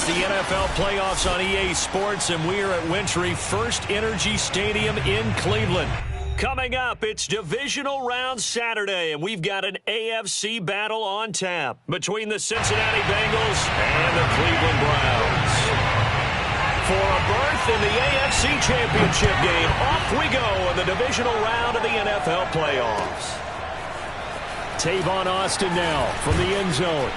the NFL playoffs on EA Sports, and we are at Wintry First Energy Stadium in Cleveland. Coming up, it's divisional round Saturday, and we've got an AFC battle on tap between the Cincinnati Bengals and the Cleveland Browns. For a berth in the AFC Championship game, off we go in the divisional round of the NFL playoffs. Tavon Austin now from the end zone.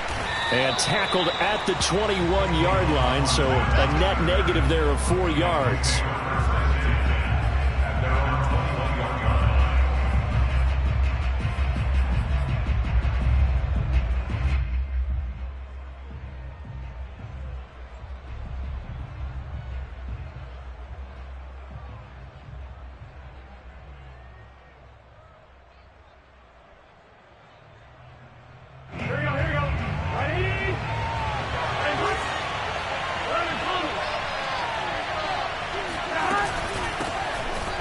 And tackled at the 21-yard line, so a net negative there of 4 yards.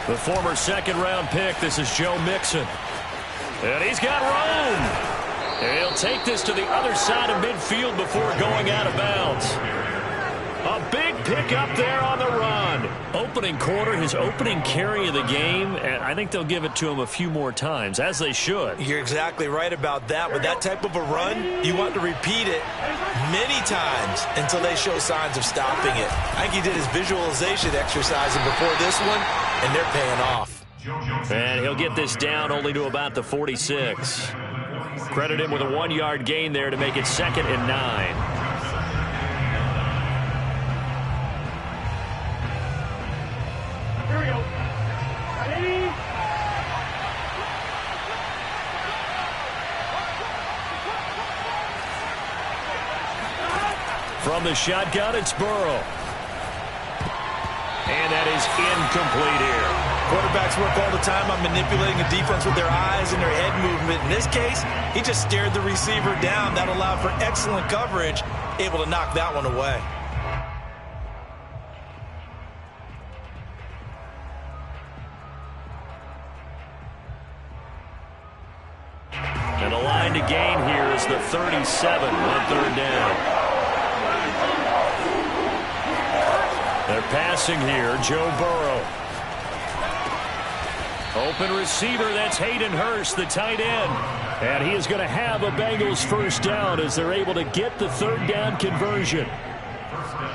The former second-round pick, this is Joe Mixon. And he's got room. And he'll take this to the other side of midfield before going out of bounds. A big pickup there on the run. Opening quarter, his opening carry of the game, and I think they'll give it to him a few more times, as they should. You're exactly right about that. With that type of a run, you want to repeat it many times until they show signs of stopping it. I think he did his visualization exercising before this one, and they're paying off. And he'll get this down only to about the 46. Credit him with a 1-yard gain there to make it 2nd and 9. From the shotgun, it's Burrow. And that is incomplete here. Quarterbacks work all the time on manipulating a defense with their eyes and their head movement. In this case, he just stared the receiver down. That allowed for excellent coverage, able to knock that one away. And a line to gain here is the 37 on 3rd down. They're passing here, Joe Burrow. Open receiver, that's Hayden Hurst, the tight end. And he is going to have a Bengals first down as they're able to get the 3rd down conversion.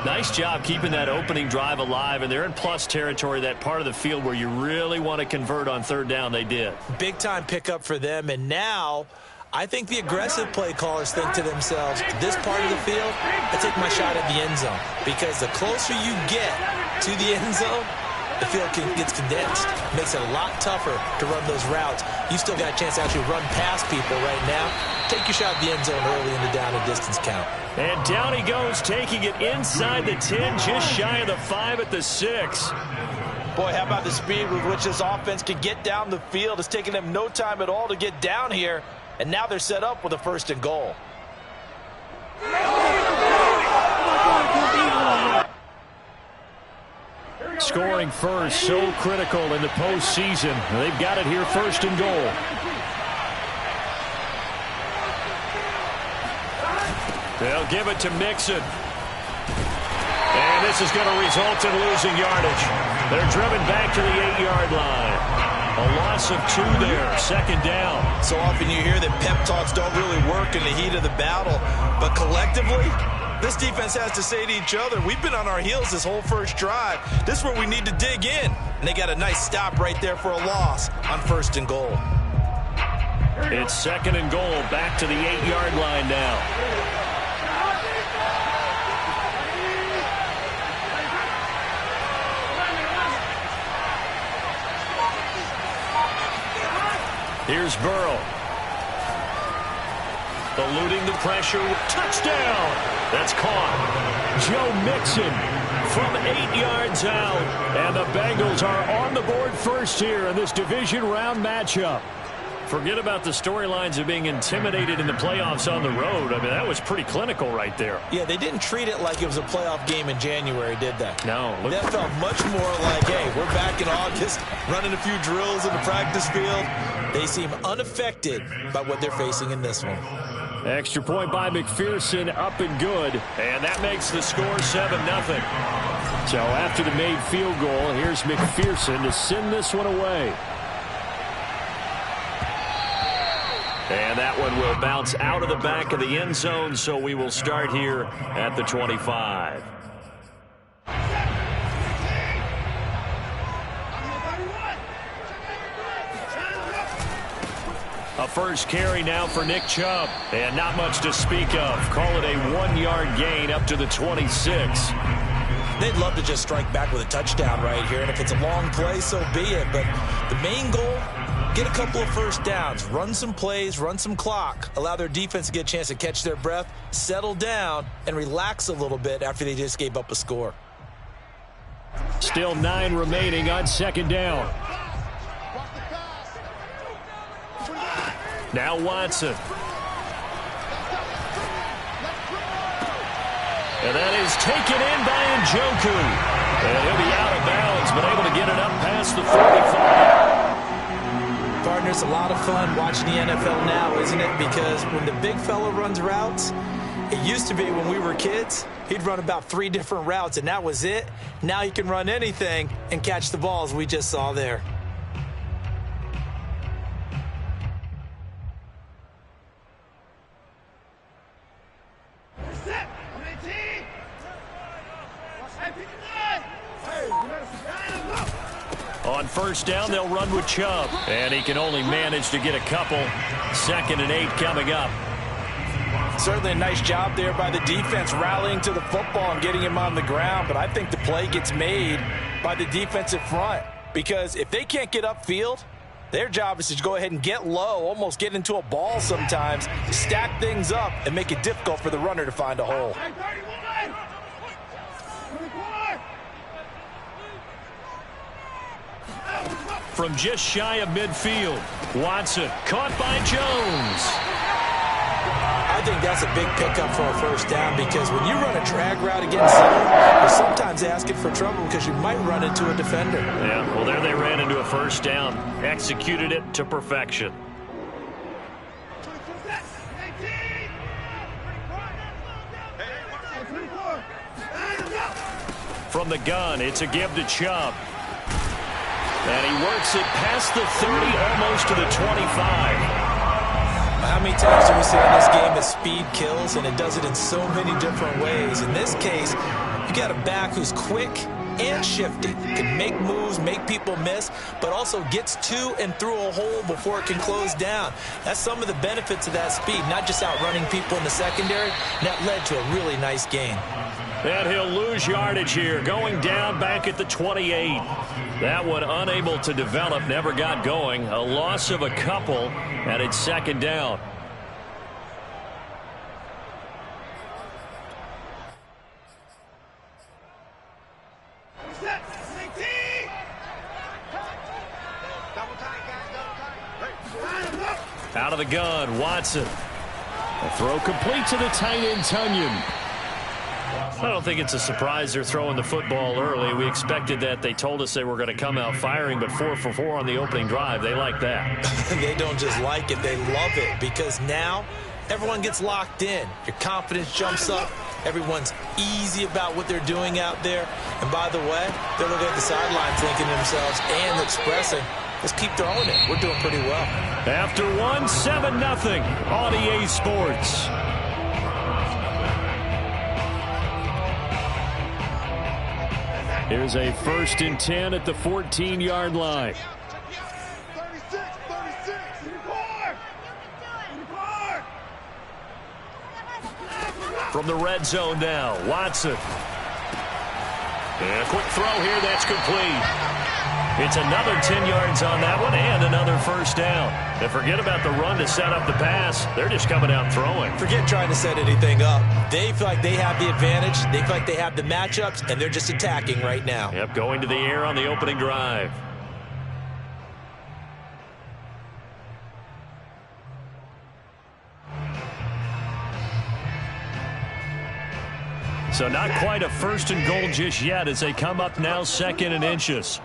Nice job keeping that opening drive alive, and they're in plus territory, that part of the field where you really want to convert on 3rd down. They did. Big-time pickup for them, and now I think the aggressive play callers think to themselves, this part of the field, I take my shot at the end zone. Because the closer you get to the end zone, the field gets condensed. Makes it a lot tougher to run those routes. You still got a chance to actually run past people right now. Take your shot at the end zone early in the down and distance count. And down he goes, taking it inside the 10, just shy of the 5 at the 6. Boy, how about the speed with which this offense can get down the field? It's taking them no time at all to get down here. And now they're set up with a 1st and goal. Scoring first, so critical in the postseason. They've got it here, 1st and goal. They'll give it to Mixon. And this is going to result in losing yardage. They're driven back to the 8-yard line. A loss of 2 there, 2nd down. So often you hear that pep talks don't really work in the heat of the battle. But collectively, this defense has to say to each other, we've been on our heels this whole first drive. This is where we need to dig in. And they got a nice stop right there for a loss on 1st and goal. It's 2nd and goal, back to the 8-yard line now. Here's Burrow. Eluding the pressure. Touchdown. That's caught. Joe Mixon from 8 yards out. And the Bengals are on the board first here in this division round matchup. Forget about the storylines of being intimidated in the playoffs on the road. I mean, that was pretty clinical right there. Yeah, they didn't treat it like it was a playoff game in January, did they? No. That felt much more like, hey, we're back in August, running a few drills in the practice field. They seem unaffected by what they're facing in this one. Extra point by McPherson, up and good. And that makes the score 7-0. So after the made field goal, here's McPherson to send this one away. And that one will bounce out of the back of the end zone, so we will start here at the 25. A first carry now for Nick Chubb. And not much to speak of. Call it a 1-yard gain up to the 26. They'd love to just strike back with a touchdown right here. And if it's a long play, so be it. But the main goal, get a couple of first downs. Run some plays, run some clock. Allow their defense to get a chance to catch their breath, settle down, and relax a little bit after they just gave up a score. Still 9 remaining on second down. Now Watson. And that is taken in by Njoku. And he'll be out of bounds, but able to get it up past the 45. Partner, it's a lot of fun watching the NFL now, isn't it? Because when the big fella runs routes, it used to be when we were kids, he'd run about 3 different routes, and that was it. Now he can run anything and catch the balls we just saw there. On first down, they'll run with Chubb. And he can only manage to get a couple. 2nd and 8 coming up. Certainly a nice job there by the defense rallying to the football and getting him on the ground. But I think the play gets made by the defensive front. Because if they can't get upfield, their job is to go ahead and get low, almost get into a ball sometimes, stack things up, and make it difficult for the runner to find a hole. From just shy of midfield, Watson caught by Jones. I think that's a big pickup for a first down because when you run a drag route against someone, you're sometimes asking for trouble because you might run into a defender. Yeah, well, there they ran into a first down. Executed it to perfection. From the gun, it's a give to Chubb. And he works it past the 30, almost to the 25. How many times do we see in this game that speed kills, and it does it in so many different ways? In this case, you got a back who's quick and shifty, can make moves, make people miss, but also gets to and through a hole before it can close down. That's some of the benefits of that speed, not just outrunning people in the secondary. And that led to a really nice gain. And he'll lose yardage here, going down back at the 28. That one unable to develop, never got going. A loss of a couple, and it's 2nd down. Out of the gun, Watson. A throw complete to the tight end, Tunyon. I don't think it's a surprise they're throwing the football early. We expected that. They told us they were going to come out firing, but 4 for 4 on the opening drive. They like that. They don't just like it, they love it, because now everyone gets locked in. Your confidence jumps up. Everyone's easy about what they're doing out there. And by the way, they're looking at the sideline thinking to themselves and expressing, let's keep throwing it. We're doing pretty well. After 1, 7-0 on EA Sports. Here's a 1st and 10 at the 14-yard line. From the red zone now, Watson. And a quick throw here, that's complete. It's another 10 yards on that one and another first down. And forget about the run to set up the pass. They're just coming out throwing. Forget trying to set anything up. They feel like they have the advantage. They feel like they have the matchups, and they're just attacking right now. Yep, going to the air on the opening drive. So not quite a 1st and goal just yet as they come up now 2nd and inches.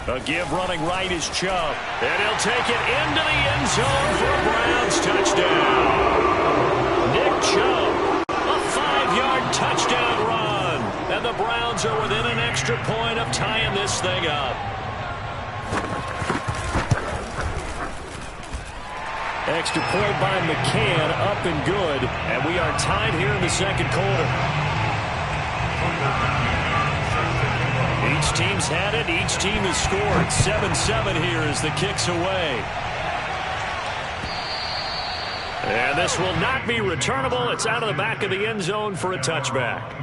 A give running right is Chubb. And he'll take it into the end zone for a Browns touchdown. Nick Chubb, a 5-yard touchdown run. And the Browns are within an extra point of tying this thing up. Extra point by McCann, up and good. And we are tied here in the second quarter. Each team's had it. Each team has scored. 7-7 here as the kick's away. And this will not be returnable. It's out of the back of the end zone for a touchback.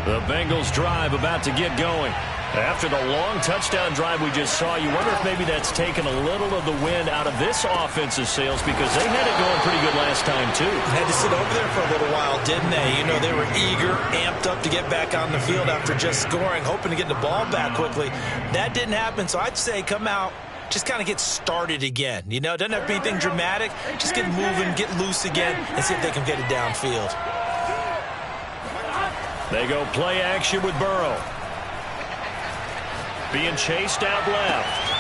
The Bengals drive about to get going. After the long touchdown drive we just saw, you wonder if maybe that's taken a little of the wind out of this offensive sails because they had it going pretty good last time, too. Had to sit over there for a little while, didn't they? You know, they were eager, amped up to get back on the field after just scoring, hoping to get the ball back quickly. That didn't happen, so I'd say come out, just kind of get started again. You know, it doesn't have to be anything dramatic. Just get moving, get loose again, and see if they can get it downfield. They go play action with Burrow. Being chased out left.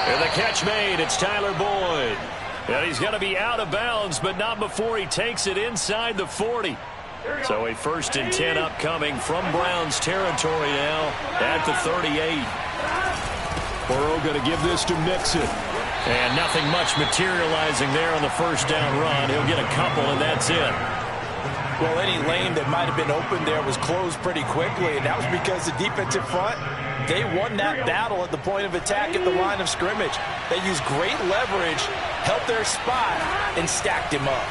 And the catch made. It's Tyler Boyd. And he's going to be out of bounds, but not before he takes it inside the 40. So a 1st and 10 upcoming from Browns territory now at the 38. Burrow going to give this to Mixon. And nothing much materializing there on the first down run. He'll get a couple, and that's it. Well, any lane that might have been open there was closed pretty quickly, and that was because the defensive front, they won that battle at the point of attack at the line of scrimmage. They used great leverage, helped their spot, and stacked him up.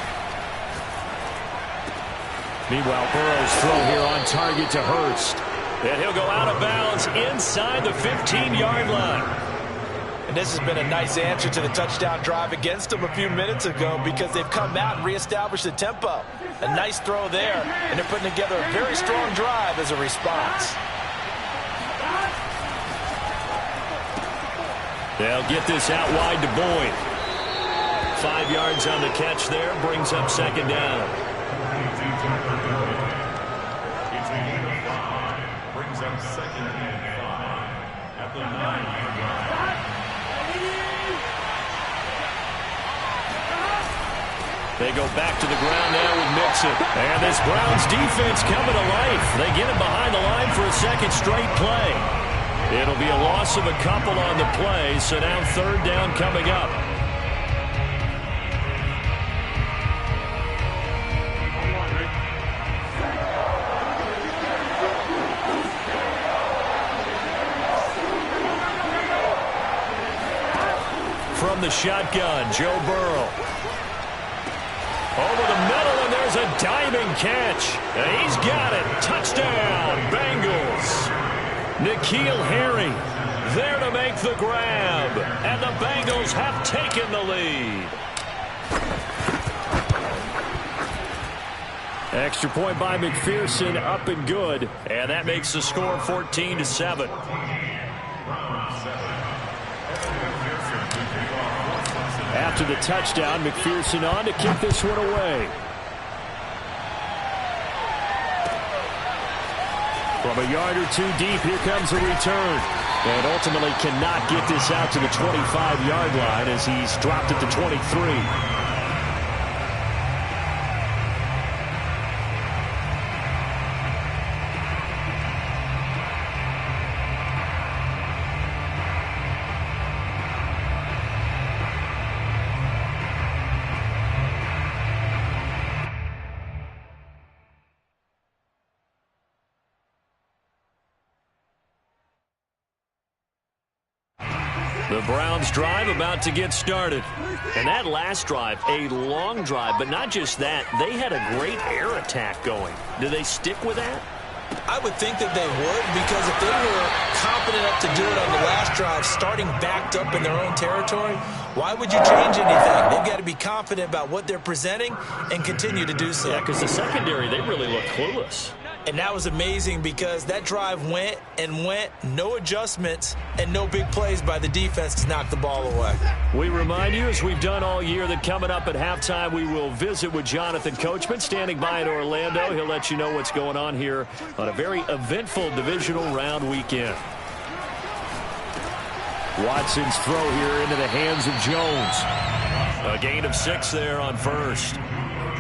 Meanwhile, Burrow's throw here on target to Hurst. And he'll go out of bounds inside the 15-yard line. And this has been a nice answer to the touchdown drive against them a few minutes ago because they've come out and reestablished the tempo. A nice throw there, and they're putting together a very strong drive as a response. They'll get this out wide to Boyd. 5 yards on the catch there, brings up second down. Brings up second and 5 at the 9-yard line. They go back to the ground now with Mixon. And this Browns defense coming to life. They get him behind the line for a second straight play. It'll be a loss of a couple on the play, so now 3rd down coming up. From the shotgun, Joe Burrow. Over the middle, and there's a diving catch. And he's got it. Touchdown, Bengals. N'Keal Harry there to make the grab. And the Bengals have taken the lead. Extra point by McPherson, up and good. And that makes the score 14-7. After the touchdown, McPherson on to kick this one away. From a yard or two deep, here comes a return. And ultimately cannot get this out to the 25-yard line as he's dropped it to 23. The Browns drive about to get started. And that last drive, a long drive, but not just that. They had a great air attack going. Do they stick with that? I would think that they would, because if they were confident enough to do it on the last drive starting backed up in their own territory, why would you change anything? They've got to be confident about what they're presenting and continue to do so. Yeah, because the secondary, they really look clueless. And that was amazing because that drive went and went, no adjustments, and no big plays by the defense to knock the ball away. We remind you, as we've done all year, that coming up at halftime, we will visit with Jonathan Coachman, standing by in Orlando. He'll let you know what's going on here on a very eventful divisional round weekend. Watson's throw here into the hands of Jones. A gain of 6 there on first.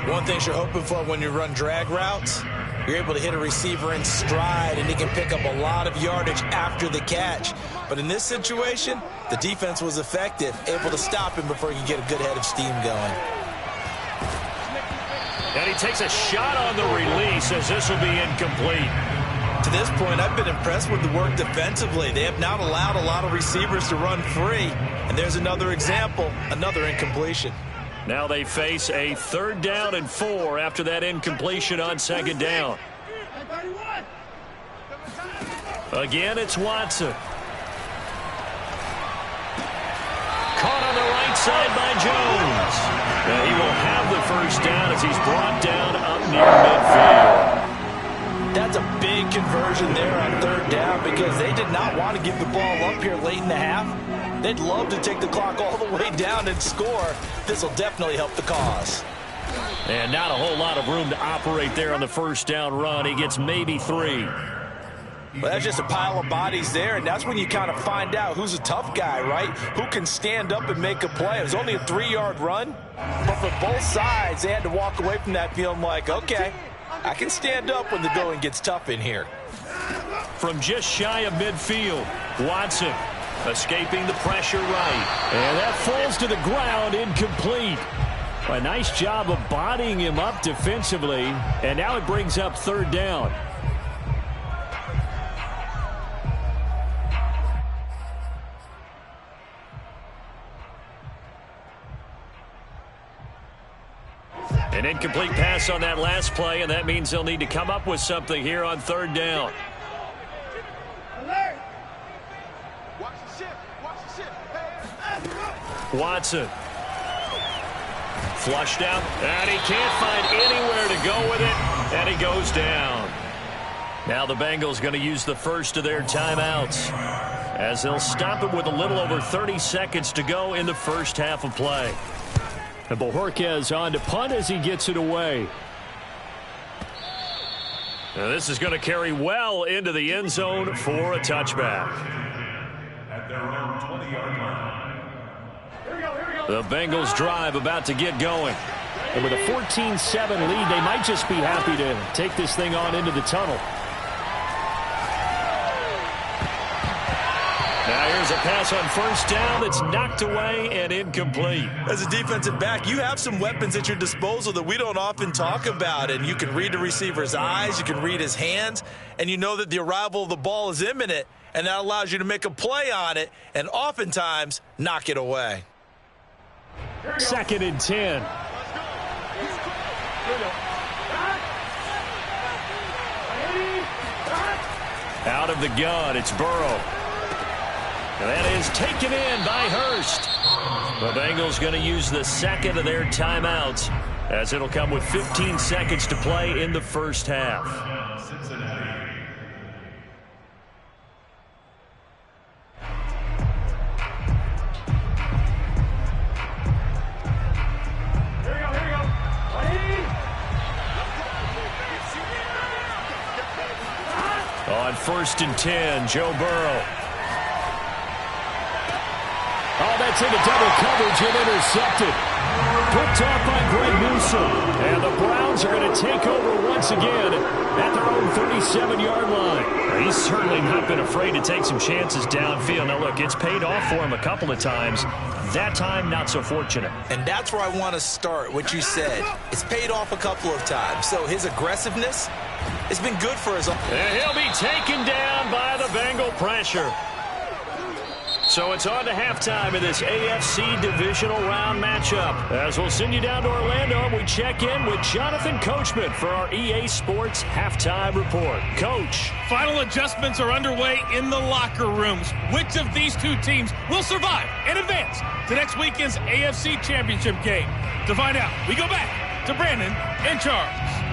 One thing you're hoping for when you run drag routes, you're able to hit a receiver in stride, and he can pick up a lot of yardage after the catch. But in this situation, the defense was effective, able to stop him before he could get a good head of steam going. And he takes a shot on the release as this will be incomplete. To this point, I've been impressed with the work defensively. They have not allowed a lot of receivers to run free. And there's another example, another incompletion. Now they face a 3rd down and 4 after that incompletion on 2nd down. Again, it's Watson. Caught on the right side by Jones. And he will have the 1st down as he's brought down up near midfield. That's a big conversion there on 3rd down because they did not want to give the ball up here late in the half. They'd love to take the clock all the way down and score. This will definitely help the cause. And not a whole lot of room to operate there on the 1st down run. He gets maybe 3. Well, that's just a pile of bodies there, and that's when you kind of find out who's a tough guy, right? Who can stand up and make a play. It was only a 3-yard run, but for both sides, they had to walk away from that feeling like, okay, I can stand up when the going gets tough in here. From just shy of midfield, Watson escaping the pressure right. And that falls to the ground, incomplete. A nice job of bodying him up defensively, and now it brings up 3rd down. An incomplete pass on that last play, and that means they'll need to come up with something here on 3rd down. Watson. Flushed out, and he can't find anywhere to go with it, and he goes down. Now the Bengals going to use the first of their timeouts as they'll stop it with a little over 30 seconds to go in the first half of play. And Bojorquez on to punt as he gets it away. Now this is going to carry well into the end zone for a touchback. At their own 20-yard line. The Bengals drive about to get going. And with a 14-7 lead, they might just be happy to take this thing on into the tunnel. Now here's a pass on 1st down that's knocked away and incomplete. As a defensive back, you have some weapons at your disposal that we don't often talk about. And you can read the receiver's eyes, you can read his hands, and you know that the arrival of the ball is imminent, and that allows you to make a play on it and oftentimes knock it away. 2nd and 10. Out of the gun, it's Burrow. And that is taken in by Hurst. The Bengals going to use the 2nd of their timeouts as it'll come with 15 seconds to play in the first half. On 1st and 10, Joe Burrow. Oh, that's into double coverage and intercepted. Picked off by Greg Newsome. And the Browns are going to take over once again at their own 37-yard line. He's certainly not been afraid to take some chances downfield. Now, look, it's paid off for him a couple of times. That time, not so fortunate. And that's where I want to start, what you said. It's paid off a couple of times. So his aggressiveness has been good for his own. And he'll be taken down by the Bengal pressure. So it's on to halftime in this AFC divisional round matchup. As we'll send you down to Orlando, and we check in with Jonathan Coachman for our EA Sports halftime report. Coach. Final adjustments are underway in the locker rooms. Which of these two teams will survive and advance to next weekend's AFC Championship game? To find out, we go back to Brandon and Charles.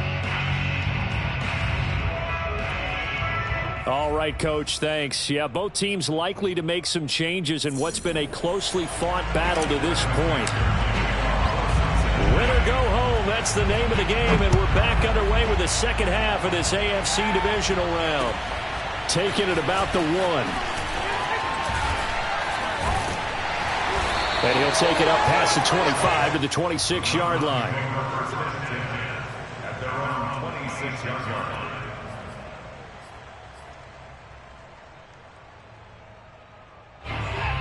All right, Coach, thanks. Yeah, both teams likely to make some changes in what's been a closely fought battle to this point. Win or go home, that's the name of the game, and we're back underway with the second half of this AFC divisional round. Taking it about the 1. And he'll take it up past the 25 to the 26-yard line. At their own 26-yard line.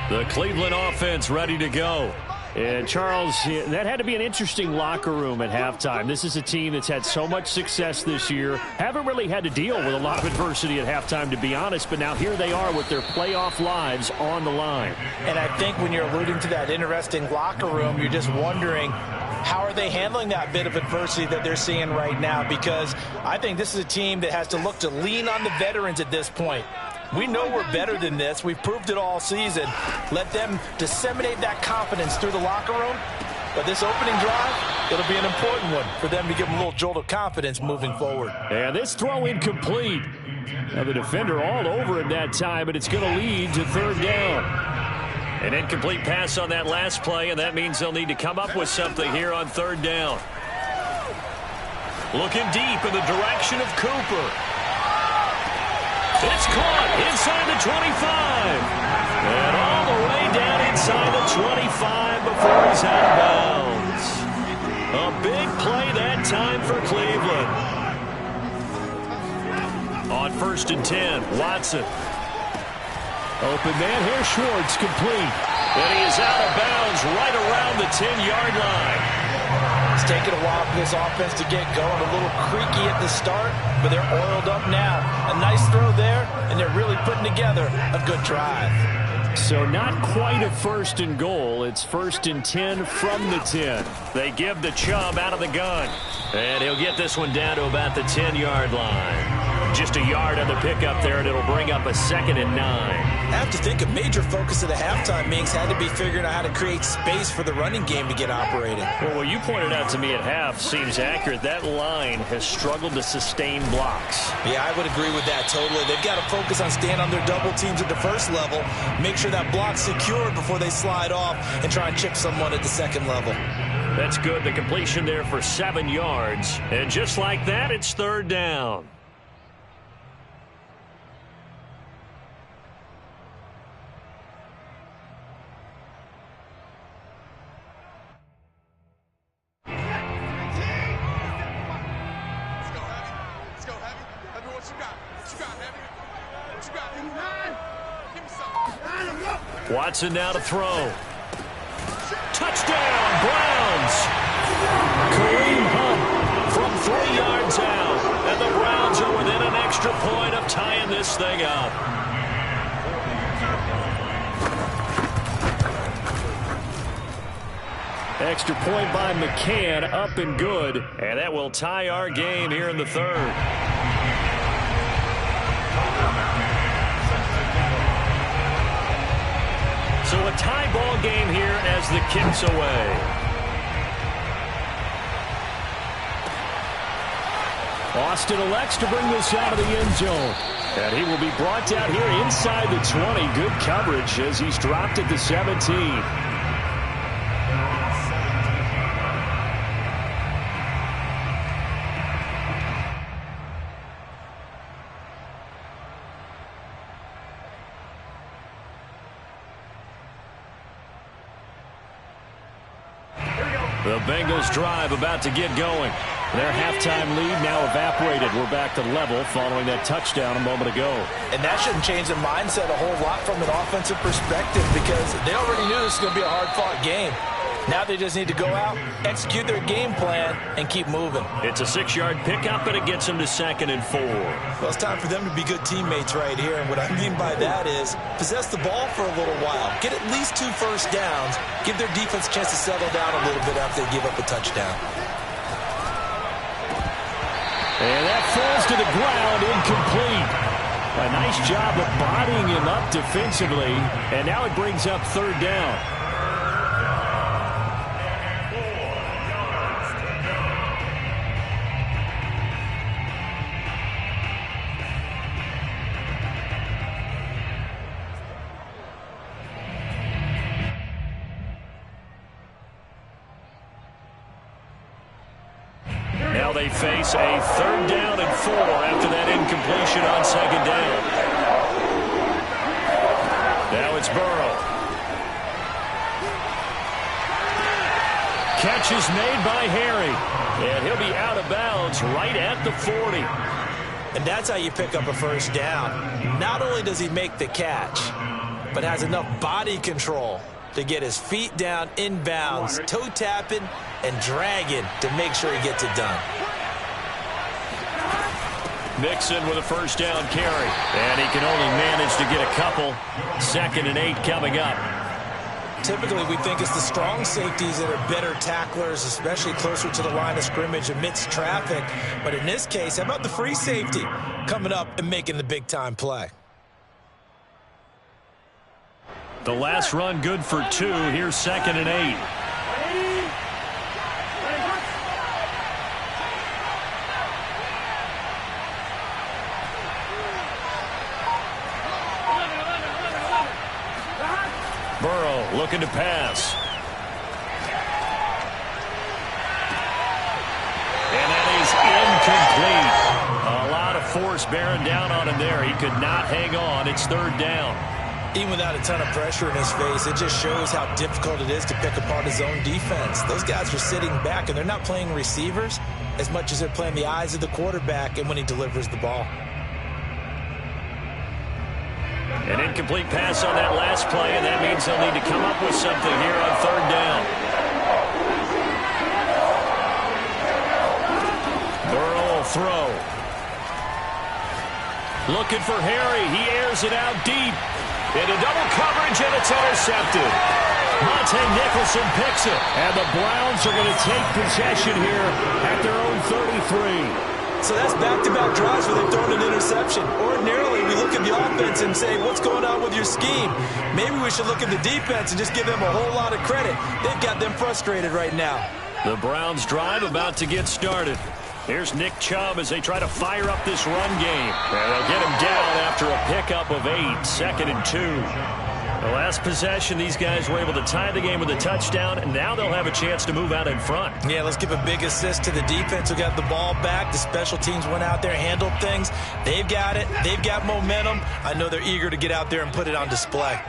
The Cleveland offense ready to go. And, Charles, that had to be an interesting locker room at halftime. This is a team that's had so much success this year. Haven't really had to deal with a lot of adversity at halftime, to be honest. But now here they are with their playoff lives on the line. And I think when you're alluding to that interesting locker room, you're just wondering, how are they handling that bit of adversity that they're seeing right now? Because I think this is a team that has to look to lean on the veterans at this point. We know we're better than this. We've proved it all season. Let them disseminate that confidence through the locker room. But this opening drive, it'll be an important one for them to give them a little jolt of confidence moving forward. And this throw incomplete. Now the defender all over him that time, but it's going to lead to third down. An incomplete pass on that last play, and that means they'll need to come up with something here on third down. Looking deep in the direction of Cooper. It's caught inside the 25. And all the way down inside the 25 before he's out of bounds. A big play that time for Cleveland. On 1st and 10, Watson. Open man here, Schwartz, complete. And he is out of bounds right around the 10-yard line. It's taken a while for this offense to get going. A little creaky at the start, but they're oiled up now. A nice throw there, and they're really putting together a good drive. So not quite a 1st and goal. It's 1st and 10 from the 10. They give the Chubb out of the gun. And he'll get this one down to about the 10-yard line. Just a yard on the pickup there, and it'll bring up a 2nd and 9. I have to think a major focus of the halftime meetings had to be figuring out how to create space for the running game to get operating. Well, what you pointed out to me at half seems accurate. That line has struggled to sustain blocks. Yeah, I would agree with that totally. They've got to focus on staying on their double teams at the first level, make sure that block's secured before they slide off and try and chip someone at the second level. That's good. The completion there for 7 yards. And just like that, it's third down. Watson now to throw. Touchdown, Browns. Kareem Hunt from 3 yards out. And the Browns are within an extra point of tying this thing up. Extra point by McCann, up and good. And that will tie our game here in the third. So a tie ball game here as the kick's away. Austin elects to bring this out of the end zone. And he will be brought down here inside the 20. Good coverage as he's dropped at the 17. The Bengals drive about to get going. Their halftime lead now evaporated. We're back to level following that touchdown a moment ago. And that shouldn't change the mindset a whole lot from an offensive perspective because they already knew this was going to be a hard-fought game. Now they just need to go out, execute their game plan, and keep moving. It's a 6-yard pickup, and it gets them to 2nd and 4. Well, it's time for them to be good teammates right here. And what I mean by that is possess the ball for a little while. Get at least 2 first downs. Give their defense a chance to settle down a little bit after they give up a touchdown. And that falls to the ground, incomplete. A nice job of bodying him up defensively. And now it brings up 3rd down. Now they face a 3rd down and 4 after that incompletion on 2nd down. Now it's Burrow. Catch is made by Harry. And he'll be out of bounds right at the 40. And that's how you pick up a first down. Not only does he make the catch, but has enough body control to get his feet down inbounds, toe tapping and dragging to make sure he gets it done. Mixon with a first down carry. And he can only manage to get a couple. 2nd and 8 coming up. Typically, we think it's the strong safeties that are better tacklers, especially closer to the line of scrimmage amidst traffic. But in this case, how about the free safety coming up and making the big-time play? The last run good for 2. Here's 2nd and 8. Burrow looking to pass. And that is incomplete. A lot of force bearing down on him there. He could not hang on. It's 3rd down. Even without a ton of pressure in his face, it just shows how difficult it is to pick apart his own defense. Those guys are sitting back, and they're not playing receivers as much as they're playing the eyes of the quarterback and when he delivers the ball. An incomplete pass on that last play, and that means they'll need to come up with something here on 3rd down. Burrow will throw. Looking for Harry. He airs it out deep. Into double coverage, and it's intercepted. Monte Nicholson picks it. And the Browns are going to take possession here at their own 33. So that's back-to-back drives where they've thrown an interception. Ordinarily, we look at the offense and say, what's going on with your scheme? Maybe we should look at the defense and just give them a whole lot of credit. They've got them frustrated right now. The Browns drive about to get started. Here's Nick Chubb as they try to fire up this run game. And they'll get him down after a pickup of 8, 2nd and 2. The last possession, these guys were able to tie the game with a touchdown, and now they'll have a chance to move out in front. Yeah, let's give a big assist to the defense who got the ball back. The special teams went out there, handled things. They've got it. They've got momentum. I know they're eager to get out there and put it on display.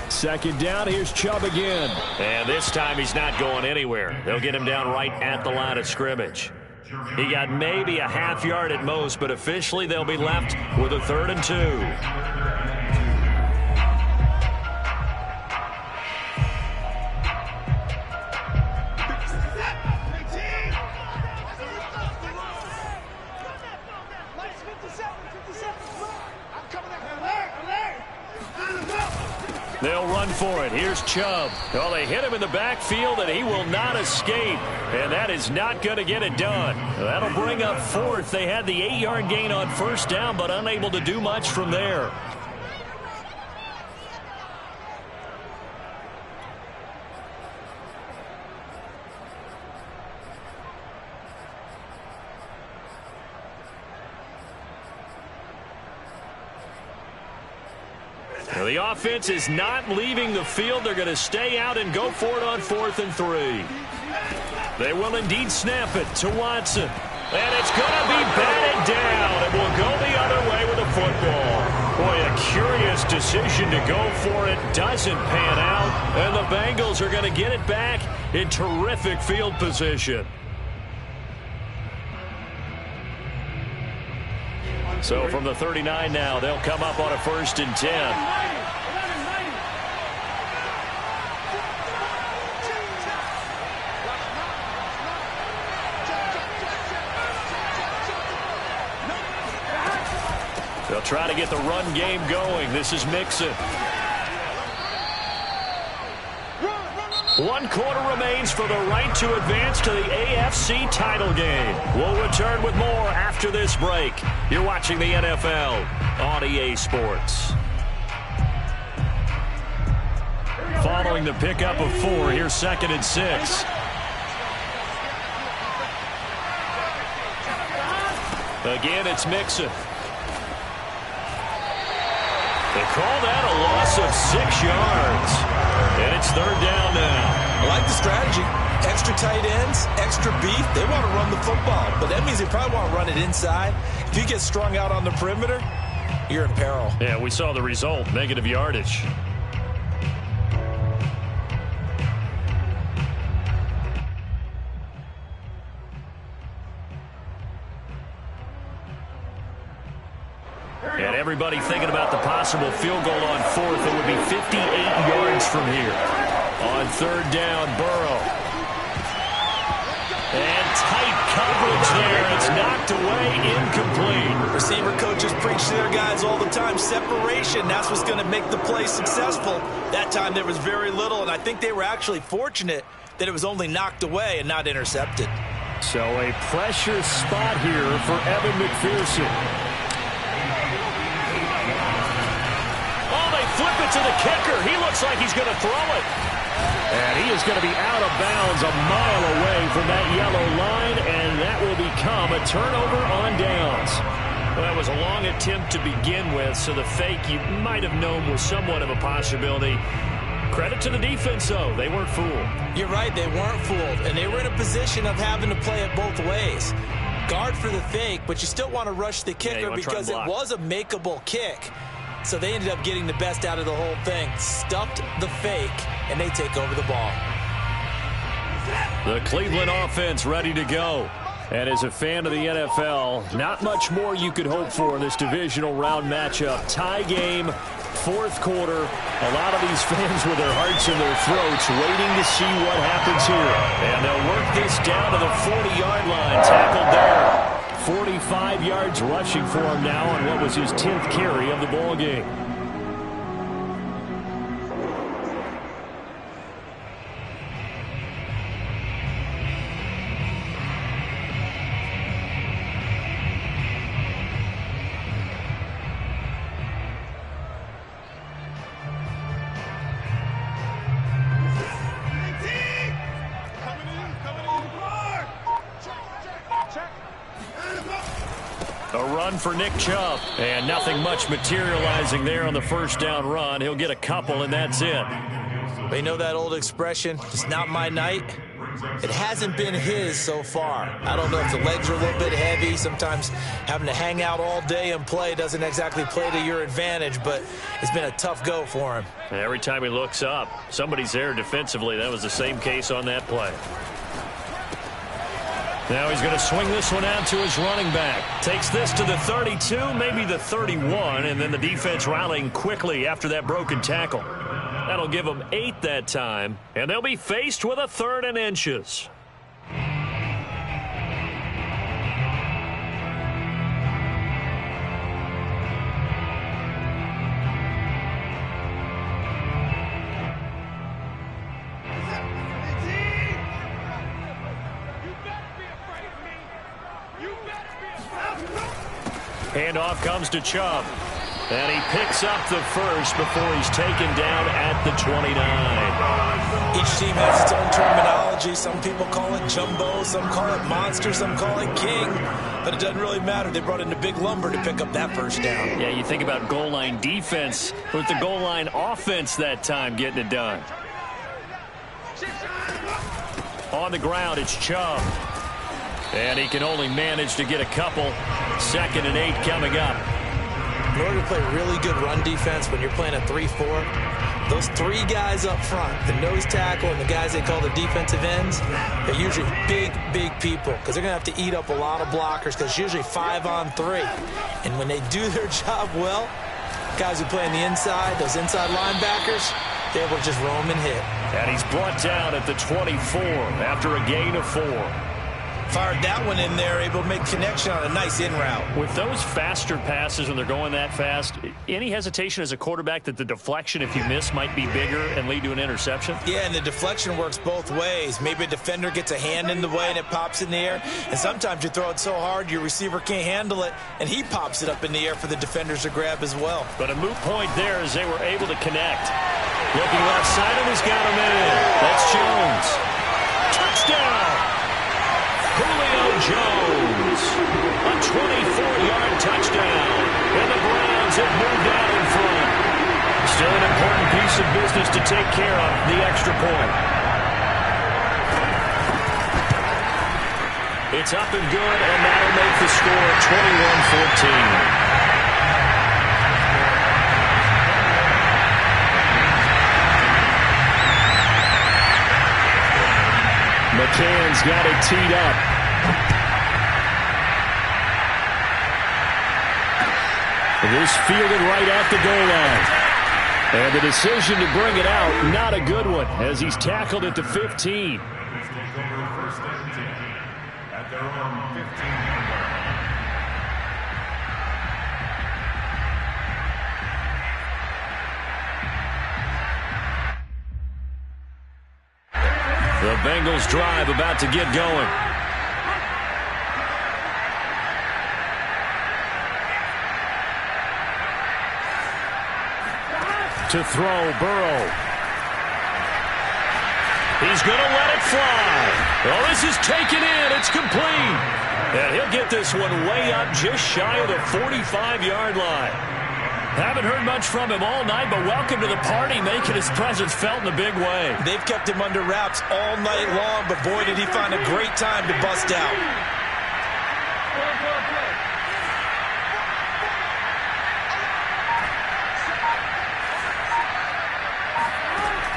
Second down, here's Chubb again. And this time he's not going anywhere. They'll get him down right at the line of scrimmage. He got maybe a half yard at most, but officially they'll be left with a 3rd and 2. They'll run for it. Here's Chubb. Well, they hit him in the backfield, and he will not escape. And that is not going to get it done. That'll bring up 4th. They had the 8-yard gain on 1st down, but unable to do much from there. Now, the offense is not leaving the field. They're going to stay out and go for it on 4th and 3. They will indeed snap it to Watson. And it's going to be batted down. It will go the other way with the football. Boy, a curious decision to go for it. Doesn't pan out. And the Bengals are going to get it back in terrific field position. So from the 39 now, they'll come up on a 1st and 10. They'll try to get the run game going. This is Mixon. 1 quarter remains for the right to advance to the AFC title game. We'll return with more after this break. You're watching the NFL on EA Sports. Following the pickup of 4, here's 2nd and 6. Again, it's Mixon. They call that a loss of 6 yards. And it's 3rd down now. I like the strategy. Extra tight ends, extra beef. They want to run the football, but that means they probably want to run it inside. If you get strung out on the perimeter, you're in peril. Yeah, we saw the result, negative yardage. And everybody thinking about the possible field goal on 4th. It would be 58 yards from here. On 3rd down, Burrow. And tight coverage there. It's knocked away, incomplete. Receiver coaches preach to their guys all the time. Separation, that's what's going to make the play successful. That time there was very little, and I think they were actually fortunate that it was only knocked away and not intercepted. So a pressure spot here for Evan McPherson. Flip it to the kicker. He looks like he's going to throw it. And he is going to be out of bounds a mile away from that yellow line, and that will become a turnover on downs. Well, that was a long attempt to begin with, so the fake you might have known was somewhat of a possibility. Credit to the defense, though. They weren't fooled. You're right. They weren't fooled, and they were in a position of having to play it both ways. Guard for the fake, but you still want to rush the kicker because it was a makeable kick. So they ended up getting the best out of the whole thing. Stuffed the fake, and they take over the ball. The Cleveland offense ready to go. And as a fan of the NFL, not much more you could hope for in this divisional round matchup. Tie game, 4th quarter. A lot of these fans with their hearts in their throats waiting to see what happens here. And they'll work this down to the 40-yard line. Tackled there. 45 yards rushing for him now on what was his 10th carry of the ball game. A run for Nick Chubb, and nothing much materializing there on the 1st down run. He'll get a couple, and that's it. They know that old expression, it's not my night. It hasn't been his so far. I don't know if the legs are a little bit heavy. Sometimes having to hang out all day and play doesn't exactly play to your advantage, but it's been a tough go for him. Every time he looks up, somebody's there defensively. That was the same case on that play. Now he's going to swing this one out to his running back. Takes this to the 32, maybe the 31, and then the defense rallying quickly after that broken tackle. That'll give them 8 that time, and they'll be faced with a 3rd and inches. Handoff comes to Chubb. And he picks up the 1st before he's taken down at the 29. Each team has its own terminology. Some people call it jumbo, some call it monster, some call it king. But it doesn't really matter. They brought in a big lumber to pick up that 1st down. Yeah, you think about goal line defense with the goal line offense that time getting it done. On the ground, it's Chubb. And he can only manage to get a couple. 2nd and 8 coming up. In order to play really good run defense when you're playing a 3-4, those three guys up front, the nose tackle and the guys they call the defensive ends, they're usually big, big people because they're going to have to eat up a lot of blockers because it's usually 5-on-3. And when they do their job well, guys who play on the inside, those inside linebackers, they're able to just roam and hit. And he's brought down at the 24 after a gain of 4. Fired that one in there, able to make connection on a nice in route. With those faster passes when they're going that fast, any hesitation as a quarterback that the deflection, if you miss, might be bigger and lead to an interception? Yeah, and the deflection works both ways. Maybe a defender gets a hand in the way and it pops in the air. And sometimes you throw it so hard your receiver can't handle it, and he pops it up in the air for the defenders to grab as well. But a moot point there as they were able to connect. Looking left side, and he's got him in. That's Jones. Touchdown! Julio Jones, a 24-yard touchdown, and the Browns have moved out in front. Still an important piece of business to take care of, the extra point. It's up and good, and that'll make the score 21-14. McCann's got it teed up. This fielded right at the goal line. And the decision to bring it out, not a good one, as he's tackled at the 15. Let's take over first and 10 at their own 15. The Bengals drive about to get going. To throw, Burrow. He's going to let it fly. Oh, this is taken in. It's complete. And he'll get this one way up just shy of the 45-yard line. Haven't heard much from him all night, but welcome to the party, making his presence felt in a big way. They've kept him under wraps all night long, but boy, did he find a great time to bust out.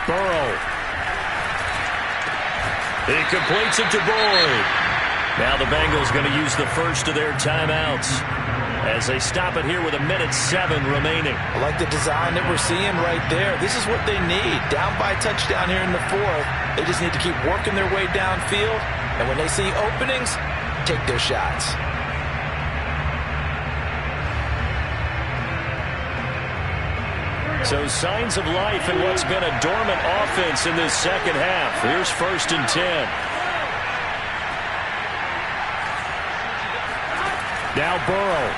Burrow. He completes it to Boyd. Now the Bengals going to use the first of their timeouts as they stop it here with 1:07 remaining. I like the design that we're seeing right there. This is what they need. Down by a touchdown here in the fourth. They just need to keep working their way downfield. And when they see openings, take their shots. So signs of life in what's been a dormant offense in this second half. Here's 1st and 10. Now Burrow.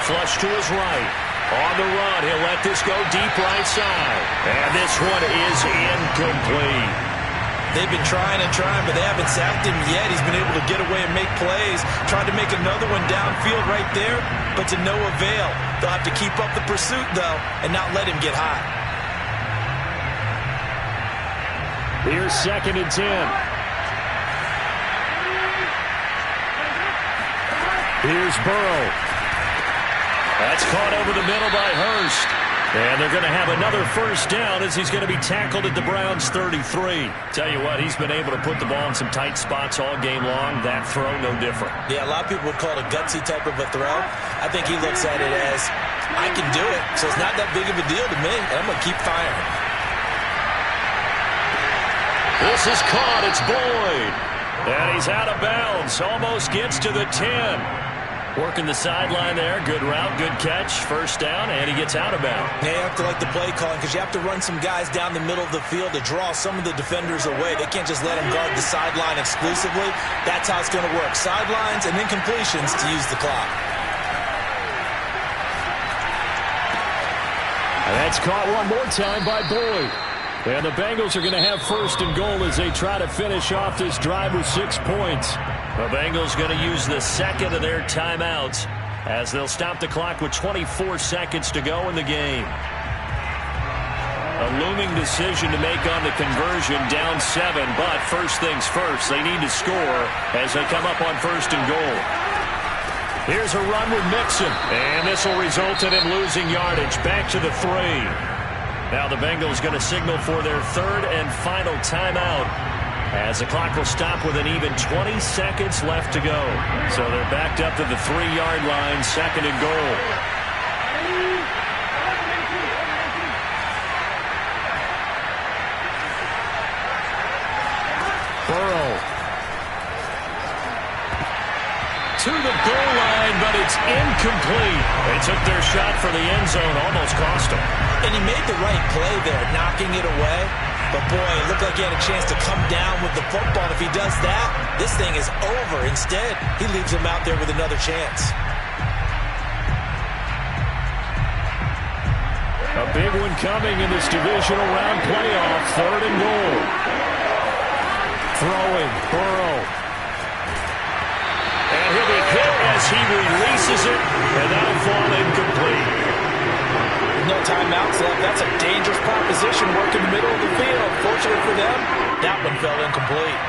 Flush to his right. On the run, he'll let this go deep right side. And this one is incomplete. They've been trying and trying, but they haven't sacked him yet. He's been able to get away and make plays. Tried to make another one downfield right there, but to no avail. They'll have to keep up the pursuit, though, and not let him get hot. Here's 2nd and 10. Here's Burrow. That's caught over the middle by Hurst. And they're going to have another first down as he's going to be tackled at the Browns' 33. Tell you what, he's been able to put the ball in some tight spots all game long. That throw, no different. Yeah, a lot of people would call it a gutsy type of a throw. I think he looks at it as, I can do it, so it's not that big of a deal to me, and I'm going to keep firing. This is caught. It's Boyd. And he's out of bounds. Almost gets to the 10. Working the sideline there. Good route, good catch. First down, and he gets out of bounds. Yeah, you have to like the play calling because you have to run some guys down the middle of the field to draw some of the defenders away. They can't just let them guard the sideline exclusively. That's how it's going to work. Sidelines and then completions to use the clock. And that's caught one more time by Boyd. And the Bengals are going to have 1st and goal as they try to finish off this drive with 6 points. The Bengals going to use the second of their timeouts as they'll stop the clock with 24 seconds to go in the game. A looming decision to make on the conversion, down 7, but first things first, they need to score as they come up on 1st and goal. Here's a run with Mixon, and this will result in him losing yardage. Back to the 3. Now the Bengals going to signal for their third and final timeout, as the clock will stop with an even 20 seconds left to go. So they're backed up to the 3-yard line, second and goal. Burrow to the goal line, but it's incomplete. They took their shot for the end zone, almost cost them. And he made the right play there, knocking it away. But, boy, it looked like he had a chance to come down with the football. If he does that, this thing is over. Instead, he leaves him out there with another chance. A big one coming in this divisional round playoff, third and goal. Throwing, Burrow. And he'll be hit as he releases it, and that'll fall incomplete. No timeouts left. That's a dangerous proposition, work in the middle of the field. Fortunately for them, that one fell incomplete.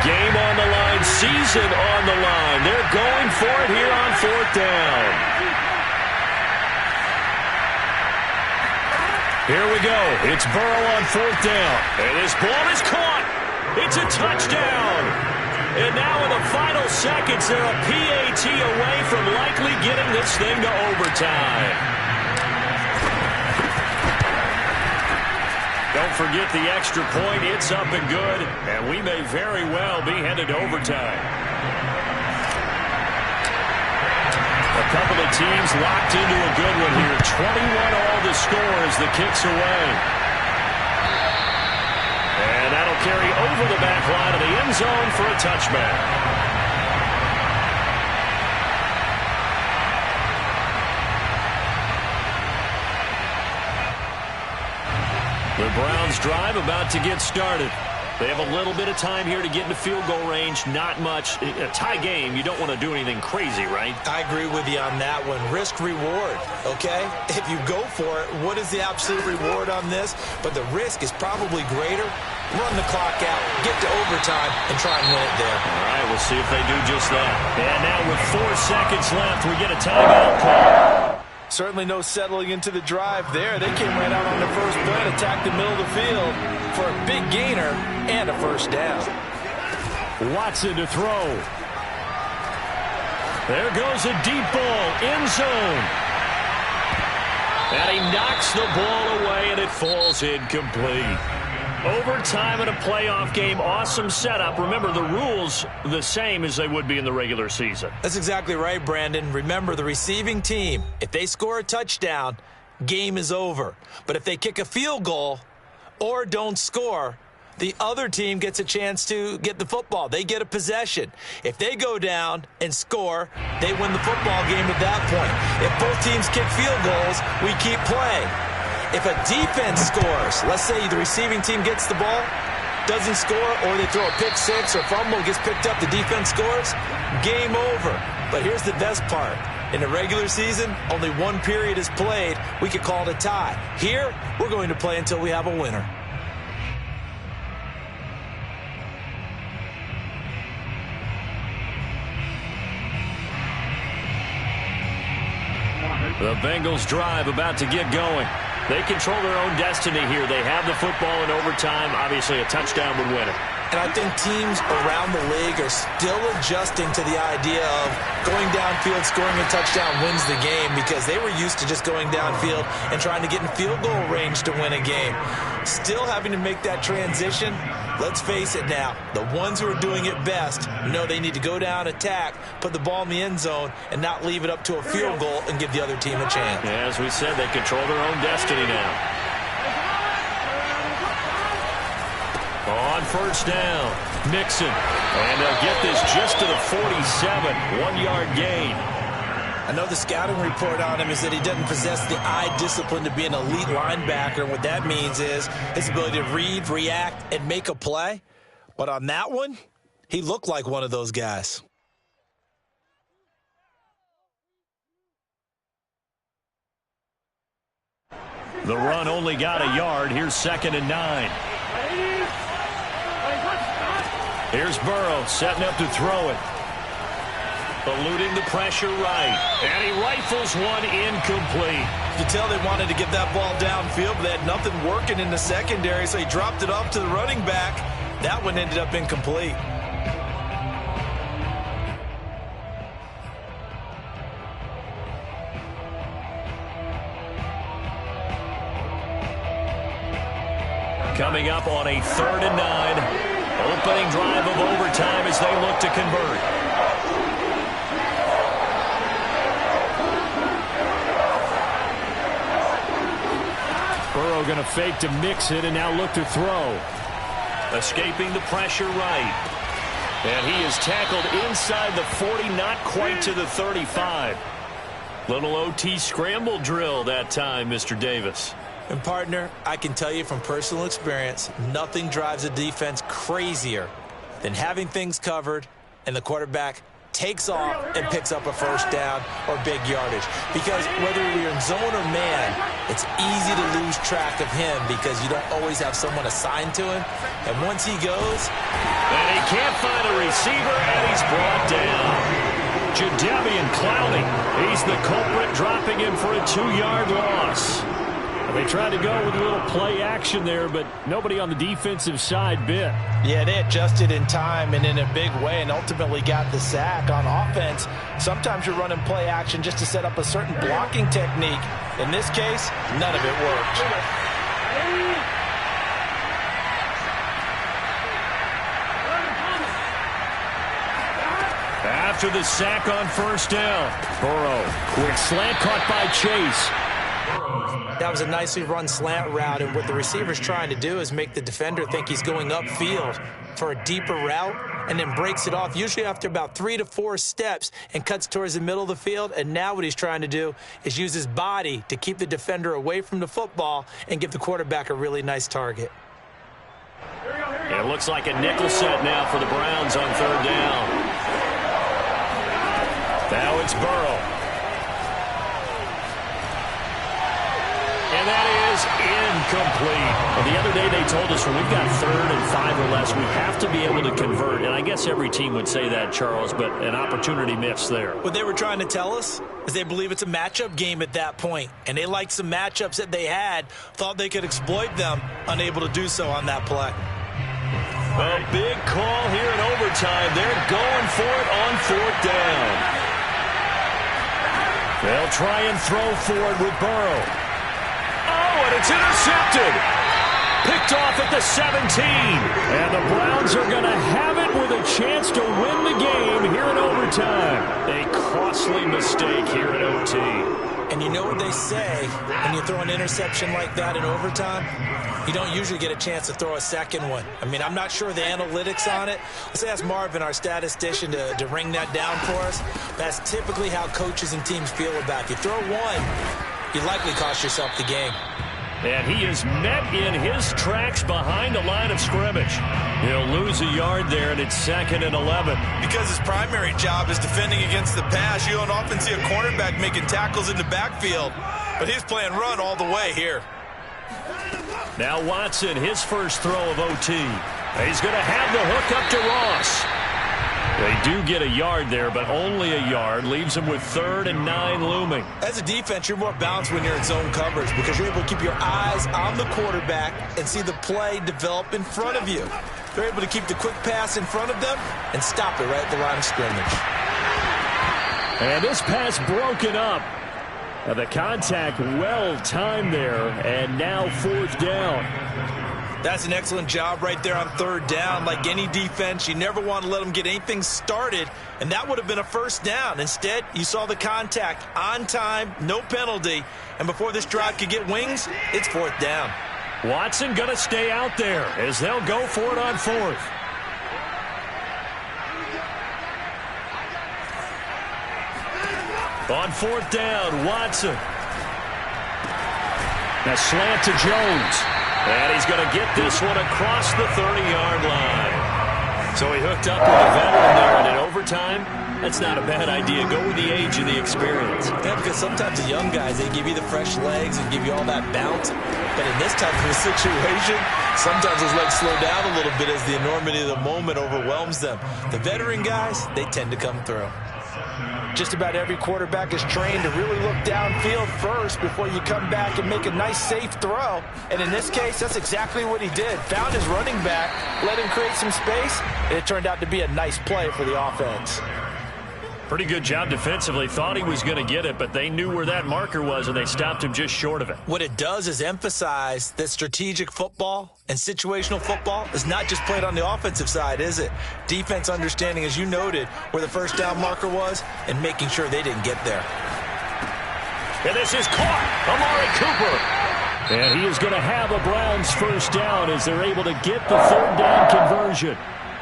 Game on the line, season on the line. They're going for it here on fourth down. Here we go. It's Burrow on fourth down. And this ball is caught. It's a touchdown. And now in the final seconds, they're a PAT away from likely getting this thing to overtime. Don't forget the extra point. It's up and good. And we may very well be headed to overtime. A couple of teams locked into a good one here. 21 all the score as the kick's away. And that'll carry over the back line of the end zone for a touchback. The Browns drive about to get started. They have a little bit of time here to get into field goal range. Not much. A tie game, you don't want to do anything crazy, right? I agree with you on that one. Risk-reward, okay? If you go for it, what is the absolute reward on this? But the risk is probably greater. Run the clock out, get to overtime, and try and win it there. All right, we'll see if they do just that. And now with 4 seconds left, we get a timeout call. Certainly no settling into the drive there. They came right out on the first play and attacked the middle of the field for a big gainer and a first down. Watson to throw. There goes a deep ball, end zone. And he knocks the ball away, and it falls incomplete. Overtime in a playoff game, awesome setup. Remember, the rules the same as they would be in the regular season. That's exactly right, Brandon. Remember, the receiving team, if they score a touchdown, game is over. But if they kick a field goal or don't score, the other team gets a chance to get the football. They get a possession. If they go down and score, they win the football game at that point. If both teams kick field goals, we keep playing. If a defense scores, let's say the receiving team gets the ball, doesn't score, or they throw a pick six or fumble, gets picked up, the defense scores, game over. But here's the best part. In the regular season, only one period is played. We could call it a tie. Here, we're going to play until we have a winner. The Bengals drive about to get going. They control their own destiny here. They have the football in overtime. Obviously, a touchdown would win it. And I think teams around the league are still adjusting to the idea of going downfield, scoring a touchdown wins the game, because they were used to just going downfield and trying to get in field goal range to win a game. Still having to make that transition. Let's face it now, the ones who are doing it best know they need to go down, attack, put the ball in the end zone, and not leave it up to a field goal and give the other team a chance. Yeah, as we said, they control their own destiny now. On first down, Mixon. And they'll get this just to the 47, 1-yard gain. I know the scouting report on him is that he doesn't possess the eye discipline to be an elite linebacker. And what that means is his ability to read, react, and make a play. But on that one, he looked like one of those guys. The run only got a yard. Here's 2nd and 9. Here's Burrow setting up to throw it. Eluding the pressure right. And he rifles one incomplete. You can tell they wanted to get that ball downfield, but they had nothing working in the secondary, so he dropped it off to the running back. That one ended up incomplete. Coming up on a 3rd and 9. Opening drive of overtime as they look to convert. Burrow going to fake to mix it and now look to throw. Escaping the pressure right. And he is tackled inside the 40, not quite to the 35. Little OT scramble drill that time, Mr. Davis. And, partner, I can tell you from personal experience, nothing drives a defense crazier than having things covered and the quarterback takes off and picks up a first down or big yardage. Because whether you're in zone or man, it's easy to lose track of him because you don't always have someone assigned to him. And once he goes... And he can't find a receiver, and he's brought down. Jadeveon Clowney, he's the culprit, dropping him for a 2-yard loss. They tried to go with a little play action there, but nobody on the defensive side bit. Yeah, they adjusted in time and in a big way and ultimately got the sack. On offense, sometimes you're running play action just to set up a certain blocking technique. In this case, none of it worked. After the sack on first down, Burrow, quick slant caught by Chase. That was a nicely run slant route, and what the receiver's trying to do is make the defender think he's going upfield for a deeper route and then breaks it off, usually after about 3 to 4 steps, and cuts towards the middle of the field. And now what he's trying to do is use his body to keep the defender away from the football and give the quarterback a really nice target. It looks like a nickel set now for the Browns on 3rd down. Now it's Burrow. And that is incomplete. Well, the other day they told us when we've got 3rd and 5 or less, we have to be able to convert. And I guess every team would say that, Charles, but an opportunity missed there. What they were trying to tell us is they believe it's a matchup game at that point. And they liked some matchups that they had, thought they could exploit them, unable to do so on that play. A big call here in overtime. They're going for it on 4th down. They'll try and throw forward with Burrow. And it's intercepted. Picked off at the 17. And the Browns are going to have it with a chance to win the game here in overtime. A costly mistake here at OT. And you know what they say when you throw an interception like that in overtime? You don't usually get a chance to throw a second one. I mean, I'm not sure the analytics on it. Let's ask Marvin, our statistician, to ring that down for us. That's typically how coaches and teams feel about it. You throw one, you likely cost yourself the game. And he is met in his tracks behind the line of scrimmage. He'll lose a yard there, and it's 2nd and 11. Because his primary job is defending against the pass, you don't often see a cornerback making tackles in the backfield. But he's playing run all the way here. Now Watson, his first throw of OT. He's going to have the hook up to Ross. They do get a yard there, but only a yard. Leaves them with 3rd and 9 looming. As a defense, you're more balanced when you're in zone coverage because you're able to keep your eyes on the quarterback and see the play develop in front of you. They're able to keep the quick pass in front of them and stop it right at the line of scrimmage. And this pass broken up. The contact well timed there, and now 4th down. That's an excellent job right there on 3rd down. Like any defense, you never want to let them get anything started, and that would have been a first down. Instead, you saw the contact on time, no penalty, and before this drive could get wings, it's 4th down. Watson going to stay out there as they'll go for it on 4th. On 4th down, Watson. A slant to Jones. And he's going to get this one across the 30-yard line. So he hooked up with a veteran there, and in overtime, that's not a bad idea. Go with the age and the experience. Yeah, because sometimes the young guys, they give you the fresh legs and give you all that bounce. But in this type of a situation, sometimes those legs slow down a little bit as the enormity of the moment overwhelms them. The veteran guys, they tend to come through. Just about every quarterback is trained to really look downfield first before you come back and make a nice, safe throw. And in this case, that's exactly what he did. Found his running back, let him create some space, and it turned out to be a nice play for the offense. Pretty good job defensively. Thought he was going to get it, but they knew where that marker was, and they stopped him just short of it. What it does is emphasize that strategic football and situational football is not just played on the offensive side, is it? Defense understanding, as you noted, where the first down marker was and making sure they didn't get there. And this is caught. Amari Cooper. And he is going to have a Browns first down as they're able to get the third down conversion.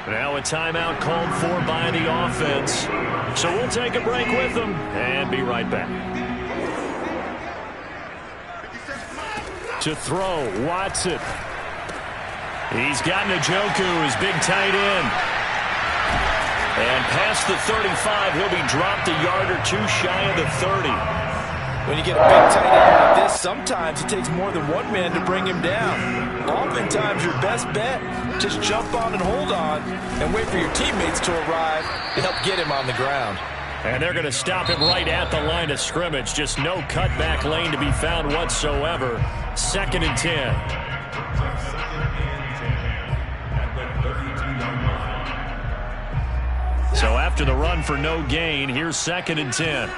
Now a timeout called for by the offense. So we'll take a break with them and be right back. To throw, Watson. He's got Njoku, his big tight end. And past the 35, he'll be dropped a yard or two shy of the 30. When you get a big tight end like this, sometimes it takes more than one man to bring him down. Oftentimes, your best bet, just jump on and hold on and wait for your teammates to arrive to help get him on the ground. And they're going to stop him right at the line of scrimmage. Just no cutback lane to be found whatsoever. 2nd and 10. So after the run for no gain, here's 2nd and 10.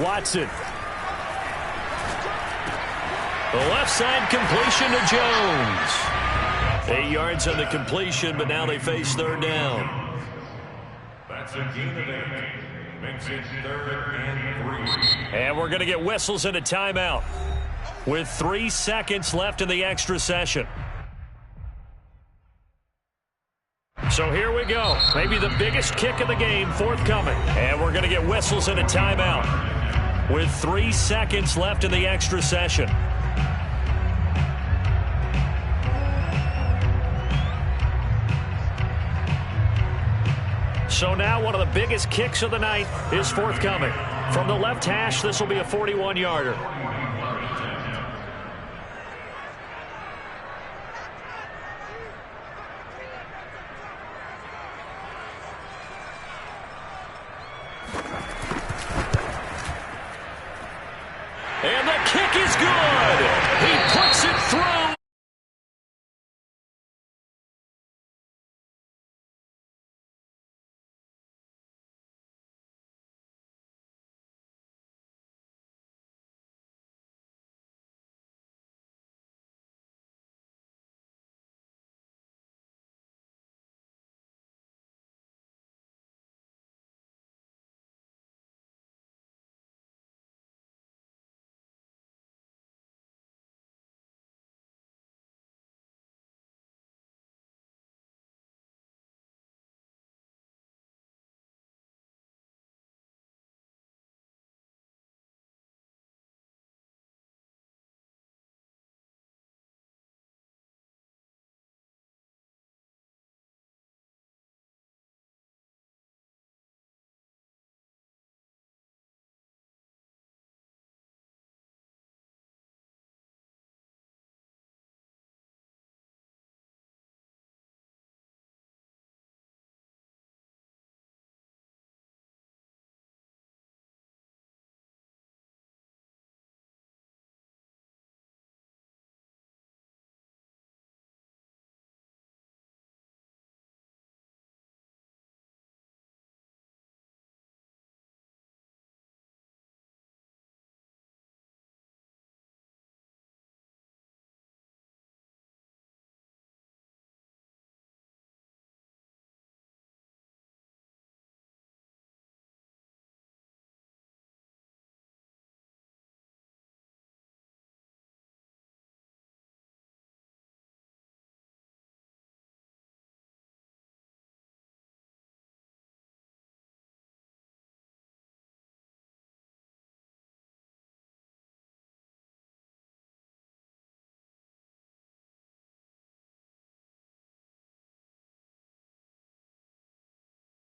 Watson. The left side completion to Jones. 8 yards on the completion, but now they face third down. That's a gain of 8. Makes it 3rd and 3. And we're going to get whistles and a timeout with 3 seconds left in the extra session. So here we go. Maybe the biggest kick of the game forthcoming. And we're going to get whistles and a timeout with 3 seconds left in the extra session. So now one of the biggest kicks of the night is forthcoming. From the left hash, this will be a 41-yarder.